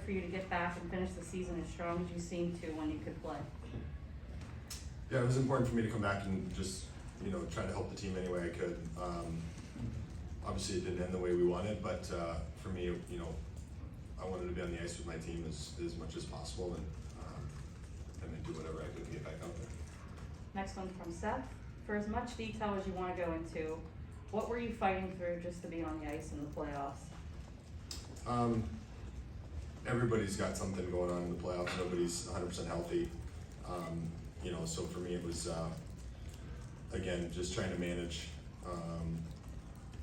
it for you to get back and finish the season as strong as you seemed to when you could play? Yeah, it was important for me to come back and just, try to help the team any way I could. Obviously it didn't end the way we wanted, but for me, I wanted to be on the ice with my team as much as possible and do whatever I could to get back out there. Next one's from Seth. For as much detail as you want to go into, what were you fighting through just to be on the ice in the playoffs? Everybody's got something going on in the playoffs. Nobody's 100% healthy. So for me it was, again, just trying to manage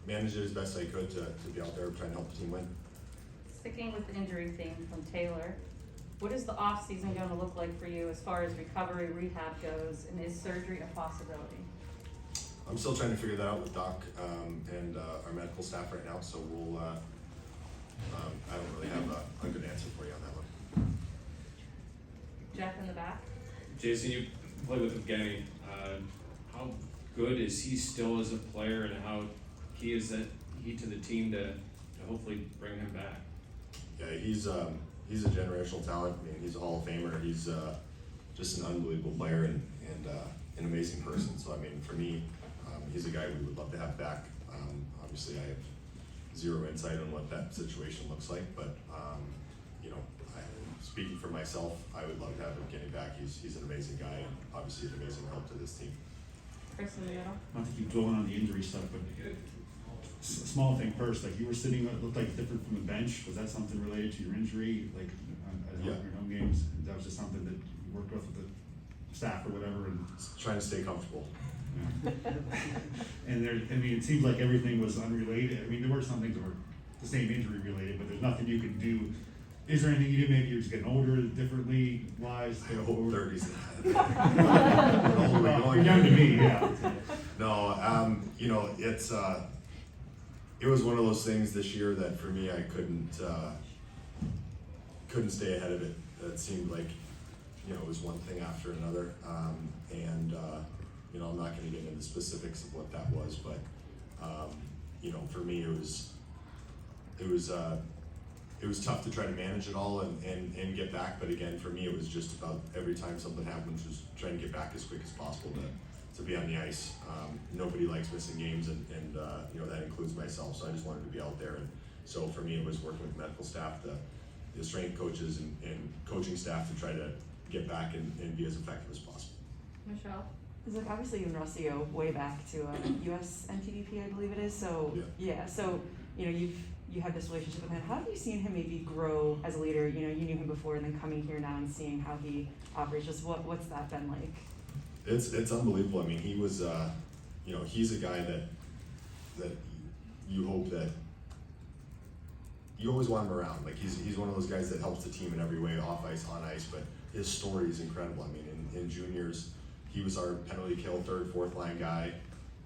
it as best I could to be out there trying to help the team win. Sticking with the injury theme from Taylor, what is the off-season going to look like for you as far as recovery, rehab goes, and is surgery a possibility? I'm still trying to figure that out with Doc and our medical staff right now, so we'll, I don't really have a good answer for you on that one. Jeff in the back. Jason, you played with Evgeny. How good is he still as a player, and how key is he to the team to hopefully bring him back? Yeah, he's a generational talent. I mean, he's a Hall of Famer. He's just an unbelievable player and an amazing person. So I mean, for me, he's a guy we would love to have back. Obviously, I have zero insight on what that situation looks like, but speaking for myself, I would love to have him getting back. He's an amazing guy and obviously an amazing help to this team. Chris in the middle. Not to keep dwelling on the injury stuff, but small thing first, like you were sitting, it looked like different from the bench. Was that something related to your injury, like at your home games? That was just something that you worked with the staff or whatever? And Trying to stay comfortable. yeah. And it seems like everything was unrelated. I mean, there were some things that were the same injury related, but there's nothing you can do. Is there anything you did? Maybe you're just getting older differently wise? I hope 30s. You're young to me, yeah. No, it was one of those things this year that for me I couldn't stay ahead of it. It seemed like it was one thing after another, I'm not going to get into the specifics of what that was, but for me it was tough to try to manage it all and get back. But again, for me it was just about every time something happens, just trying to get back as quick as possible to be on the ice. Nobody likes missing games, and that includes myself. So I just wanted to be out there, and so for me it was working with medical staff, the strength coaches and coaching staff to try to get back and be as effective as possible. Michelle. Because like obviously you and Rusty go way back to US NTDP, I believe it is. So so you have this relationship with him. How have you seen him maybe grow as a leader? You knew him before, and then coming here now and seeing how he operates. Just what's that been like? It's unbelievable. I mean, he was he's a guy that you hope that you always want him around. Like he's one of those guys that helps the team in every way, off ice, on ice. But his story is incredible. I mean, in juniors, he was our penalty kill third, fourth line guy.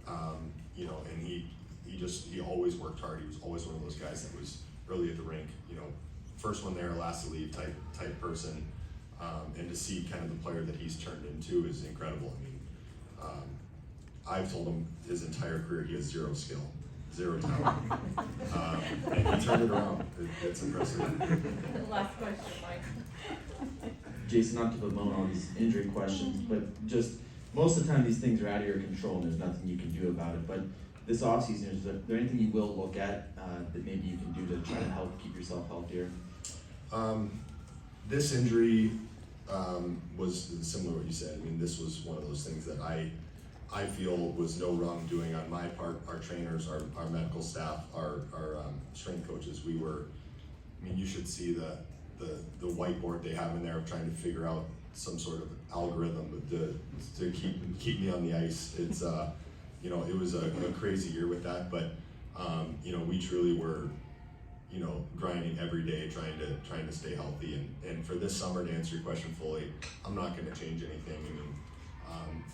And he always worked hard. He was always one of those guys that was early at the rink. First one there, last to leave type person. And to see kind of the player that he's turned into is incredible. I mean, I've told him his entire career he has zero skill, zero talent, and he turned it around. It's impressive. Last question, Mike. Jason, not to bemoan all these injury questions, but just most of the time these things are out of your control and there's nothing you can do about it. But this offseason, is there anything you will look at that maybe you can do to try to help keep yourself healthier? This injury was similar to what you said. I mean, this was one of those things that I feel was no wrongdoing on my part. Our trainers, our medical staff, our strength coaches, you should see the whiteboard they have in there trying to figure out some sort of algorithm to keep me on the ice. It's it was a crazy year with that, but we truly were grinding every day trying to stay healthy, and for this summer, to answer your question fully, I'm not going to change anything. I mean,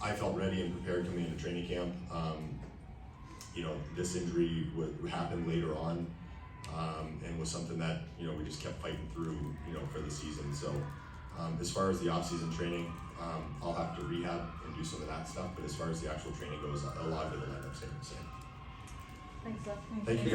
I felt ready and prepared coming into training camp. This injury would happen later on, and was something that we just kept fighting through for the season. So as far as the off-season training, I'll have to rehab and do some of that stuff, but as far as the actual training goes, a lot of it will end up staying the same. Thanks, Seth. Thank you, guys.